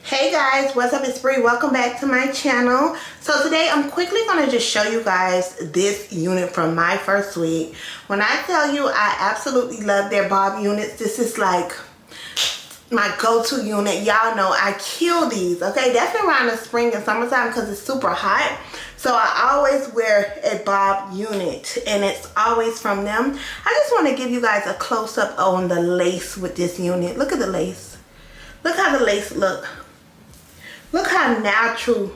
Hey guys, what's up? It's Bree. Welcome back to my channel. So today I'm quickly going to just show you guys this unit from Myfirstwig. When I tell you I absolutely love their bob units, this is like my go-to unit. Y'all know I kill these, okay? Definitely around the spring and summertime because it's super hot. So I always wear a bob unit and it's always from them. I just want to give you guys a close-up on the lace with this unit. Look at the lace. Look how the lace look. Look how natural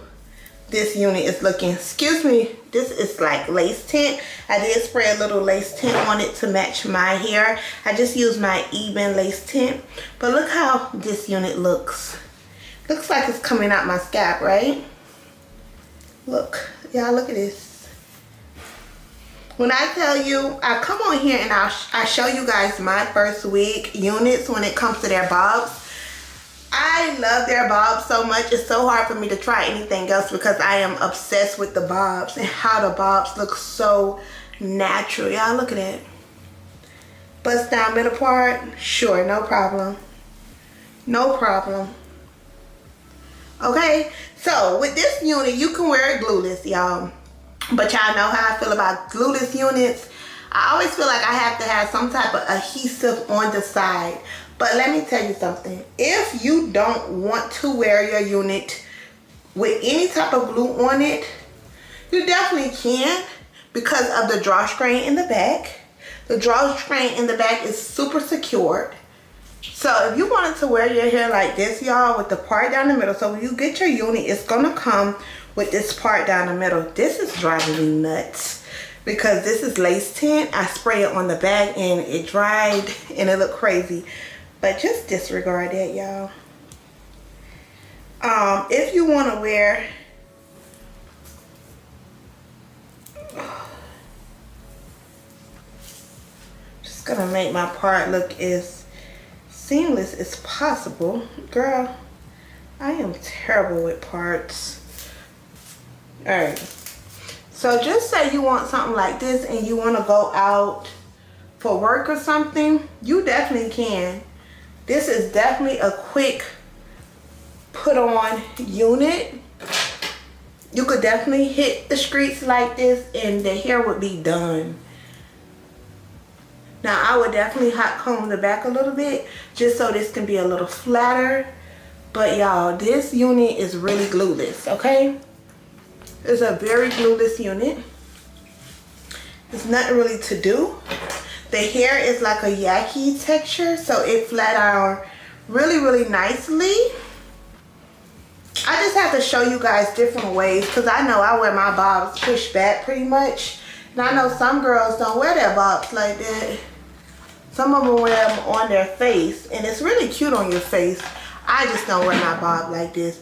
this unit is looking. Excuse me, this is like lace tint. I did spray a little lace tint on it to match my hair. I just used my even lace tint. But look how this unit looks. Looks like it's coming out my scalp, right? Look, y'all, look at this. When I tell you, I come on here and I show you guys Myfirstwig units when it comes to their bobs. I love their bobs so much. It's so hard for me to try anything else because I am obsessed with the bobs and how the bobs look so natural. Y'all look at that. Bust down middle part. Sure, no problem. No problem. Okay, so with this unit, you can wear it glueless, y'all. But y'all know how I feel about glueless units. I always feel like I have to have some type of adhesive on the side. But let me tell you something. If you don't want to wear your unit with any type of glue on it, you definitely can because of the drawstring in the back. The drawstring in the back is super secured. So if you wanted to wear your hair like this, y'all, with the part down the middle, so when you get your unit, it's going to come with this part down the middle. This is driving me nuts because this is lace tint. I spray it on the back and it dried and it looked crazy. But just disregard that, y'all. If you want to wear just gonna make my part look as seamless as possible. Girl, I am terrible with parts. Alright, so just say you want something like this and you want to go out for work or something, you definitely can. This is definitely a quick put on unit. You could definitely hit the streets like this and the hair would be done. Now I would definitely hot comb the back a little bit just so this can be a little flatter. But y'all, this unit is really glueless, okay? It's a very glueless unit. There's nothing really to do. The hair is like a Yaki texture, so it flat iron really, really nicely. I just have to show you guys different ways because I know I wear my bobs pushed back pretty much. And I know some girls don't wear their bobs like that. Some of them wear them on their face, and it's really cute on your face. I just don't wear my bob like this.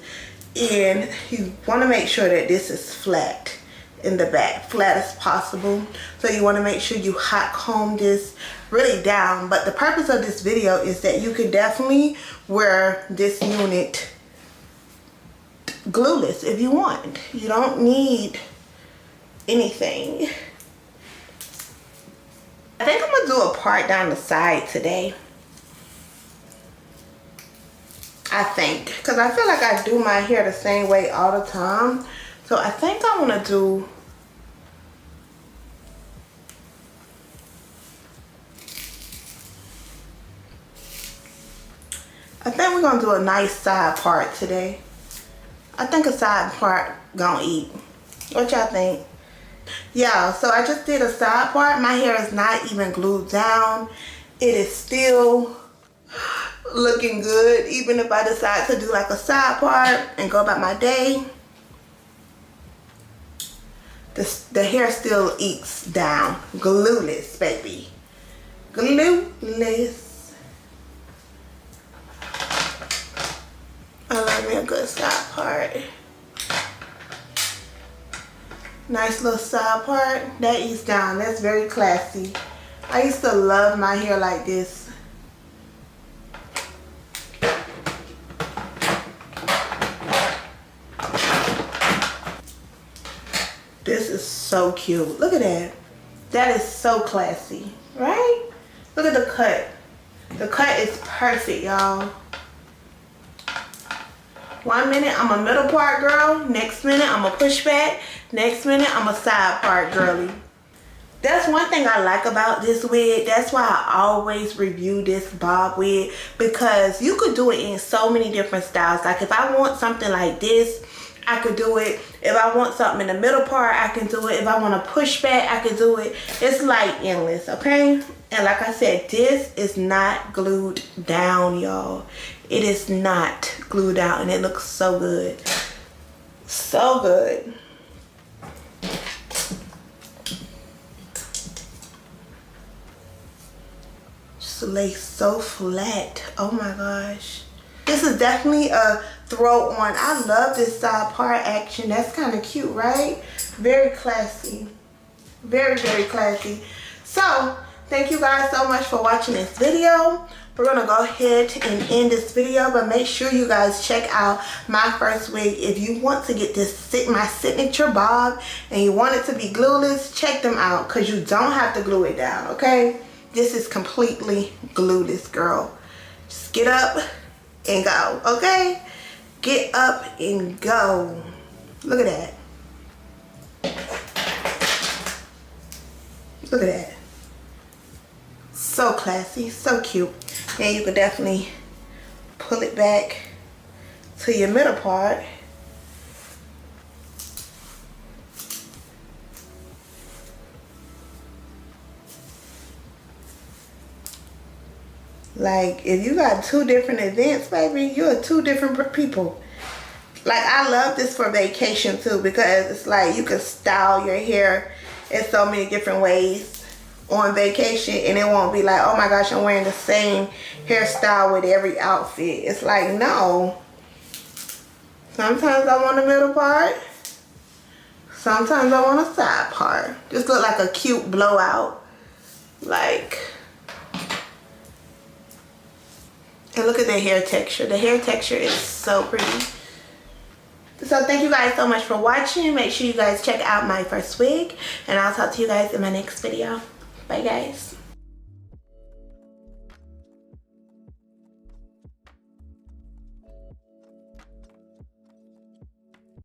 And you want to make sure that this is flat in the back, flat as possible. So you want to make sure you hot comb this really down. But the purpose of this video is that you can definitely wear this unit glueless if you want. You don't need anything. I think I'm gonna do a part down the side today. I think, because I feel like I do my hair the same way all the time. So I think I want to do we're going to do a nice side part today. I think a side part gonna eat. What y'all think? Yeah, so I just did a side part. My hair is not even glued down. It is still looking good even if I decide to do like a side part and go about my day. The hair still eats down. Glueless, baby. Glueless. I love me a good side part. Nice little side part. That eats down. That's very classy. I used to love my hair like this. This is so cute. Look at that. That is so classy, right? Look at the cut. The cut is perfect, y'all. 1 minute I'm a middle part girl, next minute I'm a push back, next minute I'm a side part girly. That's one thing I like about this wig. That's why I always review this bob wig, because you could do it in so many different styles. Like if I want something like this, I could do it. If I want something in the middle part, I can do it. If I want a push back, I can do it. It's like endless, okay? And like I said, this is not glued down, y'all. It is not glued down, and it looks so good. So good. Lay so flat. Oh my gosh, this is definitely a throw on. I love this side part action. That's kind of cute, right? Very classy, very classy. So thank you guys so much for watching this video. We're gonna go ahead and end this video, but make sure you guys check out Myfirstwig. If you want to get this my signature bob and you want it to be glueless, check them out, because you don't have to glue it down, okay? This is completely glueless, girl. Just get up and go, okay? Get up and go. Look at that. Look at that. So classy, so cute. And you can definitely pull it back to your middle part. Like, if you got 2 different events, baby, you're 2 different people. Like, I love this for vacation, too, because it's like you can style your hair in so many different ways on vacation, and it won't be like, oh my gosh, I'm wearing the same hairstyle with every outfit. It's like, no. Sometimes I want a middle part. Sometimes I want a side part. Just look like a cute blowout. Like... And look at the hair texture. The hair texture is so pretty. So thank you guys so much for watching. Make sure you guys check out Myfirstwig. And I'll talk to you guys in my next video. Bye guys.